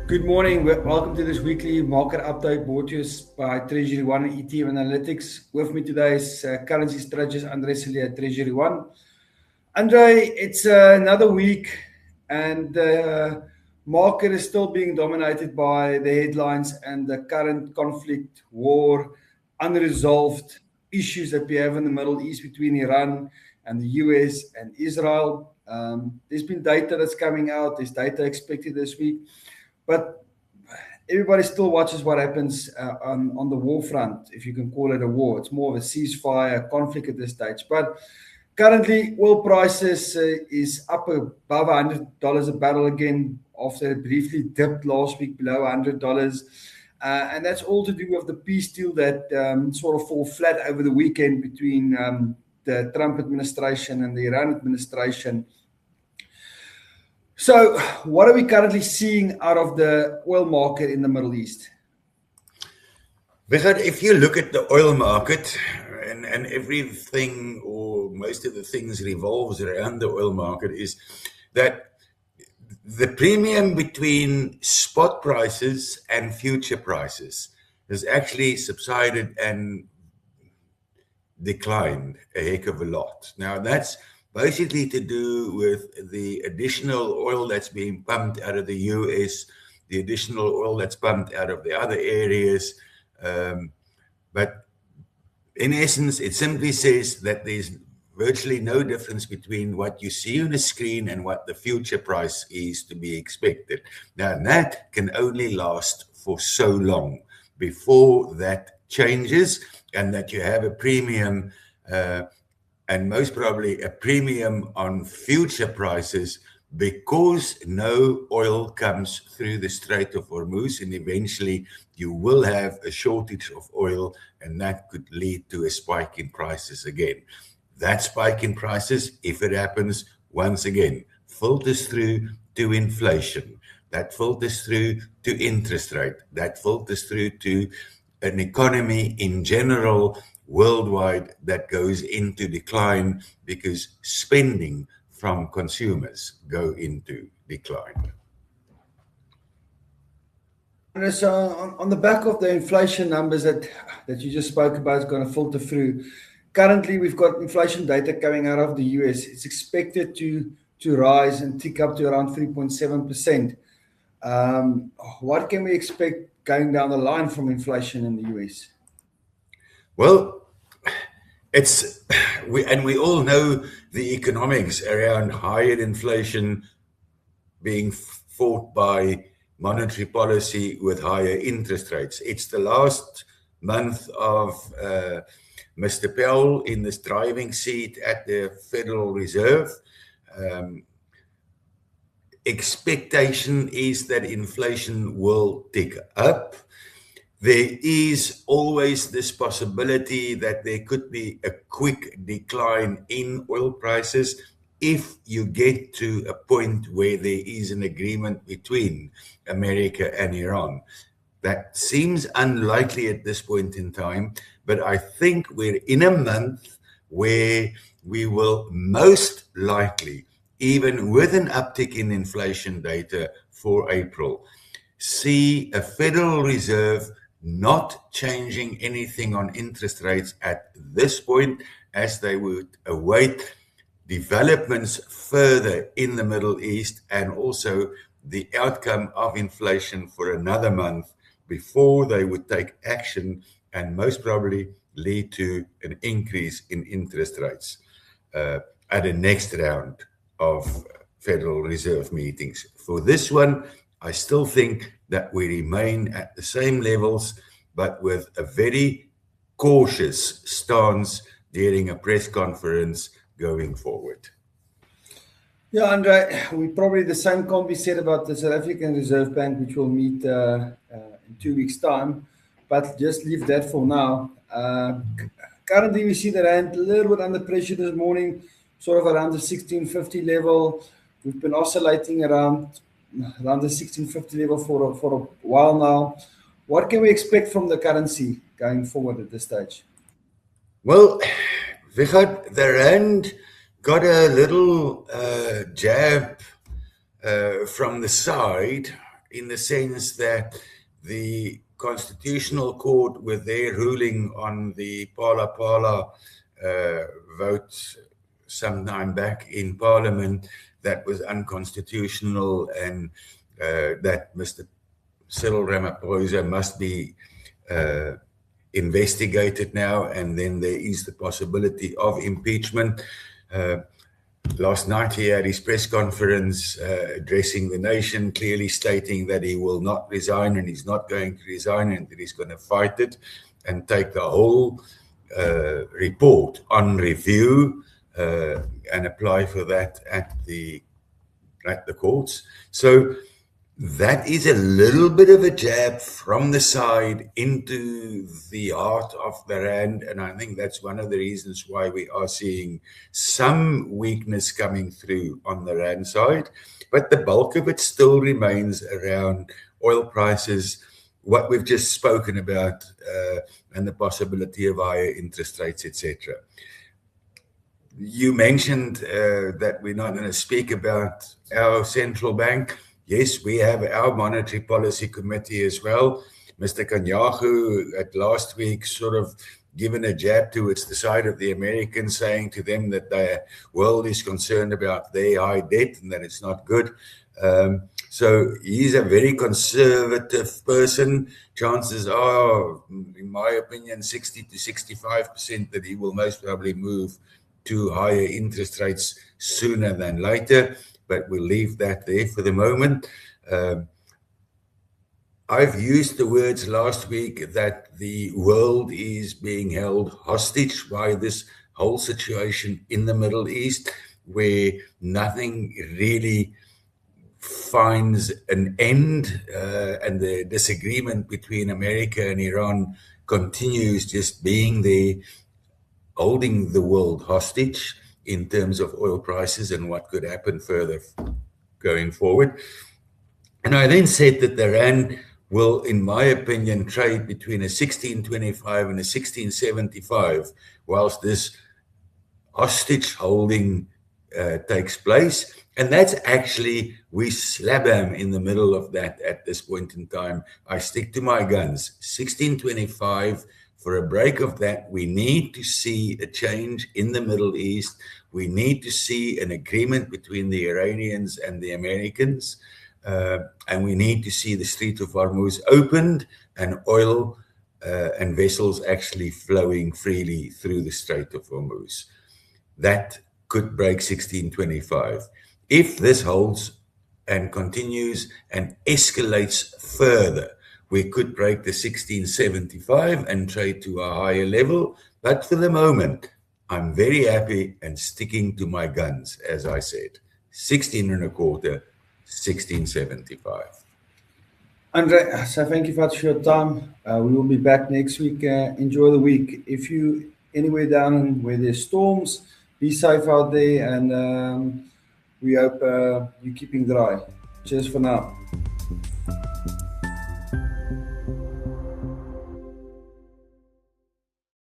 Good morning. Welcome to this weekly market update brought to us by Treasury One and ETF Analytics. With me today is currency strategist Andre Sillier at Treasury One. Andre, it's another week and the market is still being dominated by the headlines and the current conflict, war, unresolved issues that we have in the Middle East between Iran and the US and Israel. There's been data that's coming out. There's data expected this week. But everybody still watches what happens on the war front, if you can call it a war. It's more of a ceasefire, conflict at this stage. But currently, oil prices is up above $100 a barrel again after it briefly dipped last week below $100. And that's all to do with the peace deal that sort of fall flat over the weekend between the Trump administration and the Iran administration. So what are we currently seeing out of the oil market in the Middle East? Richard, if you look at the oil market and everything or most of the things revolves around the oil market, is that the premium between spot prices and future prices has actually subsided and declined a heck of a lot. Now that's basically to do with the additional oil that's being pumped out of the US, the additional oil that's pumped out of the other areas. But in essence, it simply says that there's virtually no difference between what you see on the screen and what the future price is to be expected. Now, that can only last for so long before that changes and that you have a premium and most probably a premium on future prices because no oil comes through the Strait of Hormuz, and eventually you will have a shortage of oil, and that could lead to a spike in prices again. That spike in prices, if it happens, once again, filters through to inflation. That filters through to interest rate. That filters through to an economy in general worldwide that goes into decline because spending from consumers go into decline. And so on the back of the inflation numbers that you just spoke about is going to filter through. Currently, we've got inflation data coming out of the US. It's expected to rise and tick up to around 3.7%. What can we expect going down the line from inflation in the US? Well, we all know the economics around higher inflation being fought by monetary policy with higher interest rates. It's the last month of Mr. Powell in this driving seat at the Federal Reserve. Expectation is that inflation will tick up. There is always this possibility that there could be a quick decline in oil prices if you get to a point where there is an agreement between America and Iran. That seems unlikely at this point in time, but I think we're in a month where we will most likely, even with an uptick in inflation data for April, see a Federal Reserve not changing anything on interest rates at this point, as they would await developments further in the Middle East and also the outcome of inflation for another month before they would take action and most probably lead to an increase in interest rates at the next round of Federal Reserve meetings. For this one, I still think that we remain at the same levels, but with a very cautious stance during a press conference going forward. Yeah, Andre, probably the same can't be said about the South African Reserve Bank, which will meet in 2 weeks' time, but just leave that for now. Currently, we see the rand a little bit under pressure this morning, sort of around the 1650 level. We've been oscillating around the 1650 level for a while now. What can we expect from the currency going forward at this stage? Well, Richard, the rand got a little jab from the side, in the sense that the Constitutional Court, with their ruling on the Phala Phala vote sometime back in Parliament, that was unconstitutional, and that Mr. Cyril Ramaphosa must be investigated now, and then there is the possibility of impeachment. Last night he had his press conference addressing the nation, clearly stating that he will not resign, and he's not going to resign, and that he's going to fight it and take the whole report on review and apply for that at the courts. So that is a little bit of a jab from the side into the heart of the rand, and I think that's one of the reasons why we are seeing some weakness coming through on the rand side. But the bulk of it still remains around oil prices, what we've just spoken about, and the possibility of higher interest rates, etc. You mentioned that we're not going to speak about our central bank. Yes, we have our monetary policy committee as well. Mr. Kanyagu at last week sort of given a jab towards the side of the Americans, saying to them that the world is concerned about their high debt and that it's not good. So he's a very conservative person. Chances are, in my opinion, 60 to 65% that he will most probably move to higher interest rates sooner than later. But we'll leave that there for the moment. I've used the words last week that the world is being held hostage by this whole situation in the Middle East, where nothing really finds an end, and the disagreement between America and Iran continues just being there, holding the world hostage in terms of oil prices and what could happen further going forward. And I then said that the rand will, in my opinion, trade between a 16.25 and a 16.75 whilst this hostage holding takes place. And that's actually, we slap them in the middle of that at this point in time. I stick to my guns. 16.25. For a break of that, we need to see a change in the Middle East. We need to see an agreement between the Iranians and the Americans. And we need to see the Strait of Hormuz opened and oil and vessels actually flowing freely through the Strait of Hormuz. That could break 16.25. If this holds and continues and escalates further, we could break the 16.75 and trade to a higher level. But for the moment, I'm very happy and sticking to my guns, as I said. 16.25, 16.75. Andre, so thank you for your time. We will be back next week. Enjoy the week. If you anywhere down where there's storms, be safe out there, and we hope you're keeping dry. Cheers for now.